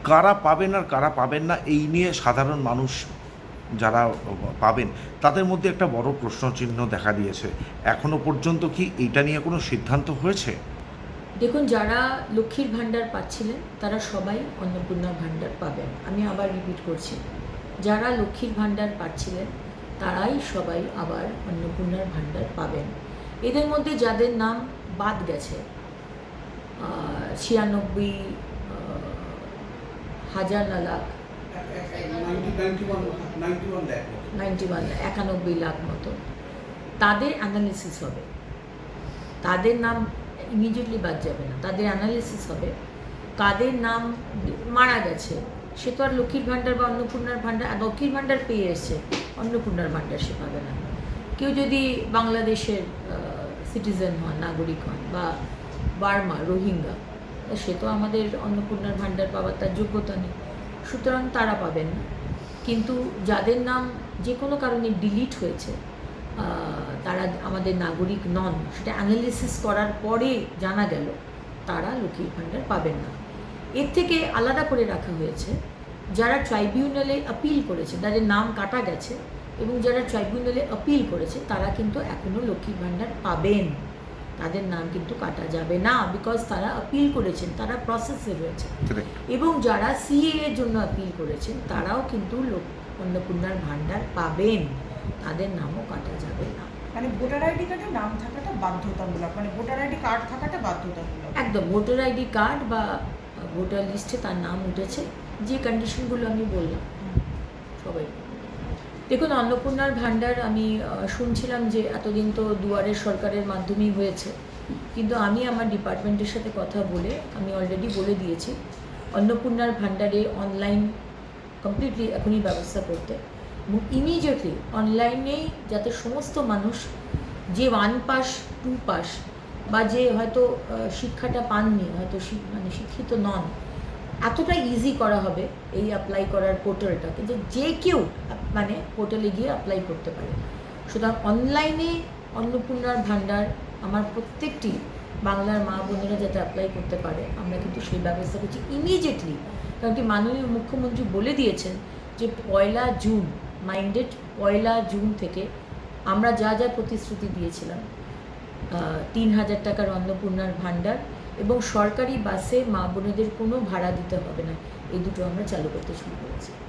কারা পাবেন আর কারা পাবেন না এই নিয়ে সাধারণ মানুষ যারা পাবেন তাদের মধ্যে একটা বড় প্রশ্নচিহ্ন দেখা দিয়েছে। এখনো পর্যন্ত কি এইটা নিয়ে কোনো সিদ্ধান্ত হয়েছে? দেখুন, যারা লক্ষ্মীর ভাণ্ডার পাচ্ছিলেন তারা সবাই অন্নপূর্ণা ভাণ্ডার পাবেন। আমি আবার রিপিট করছি, যারা লক্ষ্মীর ভাণ্ডার পাচ্ছিলেন তারাই সবাই আবার অন্নপূর্ণার ভাণ্ডার পাবেন। এদের মধ্যে যাদের নাম বাদ গেছে 96,000 না লাখ 91 লাখ মতো, তাদের অ্যানালিসিস হবে। তাদের নাম ইমিডিয়েটলি বাদ যাবে না, তাদের অ্যানালিসিস হবে। কাদের নাম মারা গেছে সে তো আর লক্ষ্মীর ভাণ্ডার বা অন্নপূর্ণার ভাণ্ডার, লক্ষ্মীর ভাণ্ডার পেয়ে এসছে, অন্নপূর্ণার ভাণ্ডার সে পাবে না। কেউ যদি বাংলাদেশের সিটিজেন হন, নাগরিক হন, বা বার্মা, রোহিঙ্গা, সে তো আমাদের অন্নপূর্ণার ভাণ্ডার পাওয়ার তার যোগ্যতা নেই, সুতরাং তারা পাবেন না। কিন্তু যাদের নাম যে কোনো কারণে ডিলিট হয়েছে, তারা আমাদের নাগরিক নন, সেটা অ্যানালিসিস করার পরে জানা গেল, তারা লক্ষ্মীর ভাণ্ডার পাবেন না। এর থেকে আলাদা করে রাখা হয়েছে যারা ট্রাইব্যুনালে আপিল করেছে, তাদের নাম কাটা গেছে, এবং যারা ট্রাইব্যুনালে আপিল করেছে তারা কিন্তু এখনও লক্ষ্মীর ভাণ্ডার পাবেন। তাদের নাম কিন্তু কাটা যাবে না, বিকজ তারা আপিল করেছেন, তারা প্রসেসে রয়েছে। এবং যারা সিএ এর জন্য আপিল করেছেন তারাও কিন্তু অন্নপূর্ণার ভাণ্ডার পাবেন, তাদের নামও কাটা যাবে না। মানে ভোটার আইডি কার্ডে নাম থাকাটা বাধ্যতামূলক, মানে ভোটার আইডি কার্ড থাকাটা বাধ্যতামূলক। একদম, ভোটার আইডি কার্ড বা ভোটার লিস্টে তার নাম উঠেছে, যে কন্ডিশনগুলো আমি বললাম সবাই। দেখুন, অন্নপূর্ণার ভাণ্ডার আমি শুনছিলাম যে এতদিন তো দুয়ারের সরকারের মাধ্যমেই হয়েছে, কিন্তু আমি আমার ডিপার্টমেন্টের সাথে কথা বলে আমি অলরেডি বলে দিয়েছি অন্নপূর্ণার ভাণ্ডারে অনলাইন কমপ্লিটলি এখনই ব্যবস্থা করতে, এবং ইমিডিয়েটলি অনলাইনেই যাতে সমস্ত মানুষ যে 1 পাস 2 পাস বা যে হয়তো শিক্ষাটা পাননি, হয়তো মানে শিক্ষিত নন, এতটা ইজি করা হবে এই অ্যাপ্লাই করার পোর্টালটাকে যে যে কেউ মানে পোর্টালে গিয়ে অ্যাপ্লাই করতে পারে। সুতরাং অনলাইনে অন্নপূর্ণার ভাণ্ডার আমার প্রত্যেকটি বাংলার মা বোনেরা যাতে অ্যাপ্লাই করতে পারে, আমরা কিন্তু সেই ব্যবস্থা করছি ইমিডিয়েটলি। কারণ কি, মাননীয় মুখ্যমন্ত্রী বলে দিয়েছেন যে 1 জুন, মাইন্ডেড 1 জুন থেকে আমরা যা যা প্রতিশ্রুতি দিয়েছিলাম, 3,000 টাকার অন্নপূর্ণার ভাণ্ডার এবং সরকারি বাসে মা বোনেদের কোনো ভাড়া দিতে হবে না, এই দুটো আমরা চালু করতে শুরু করেছি।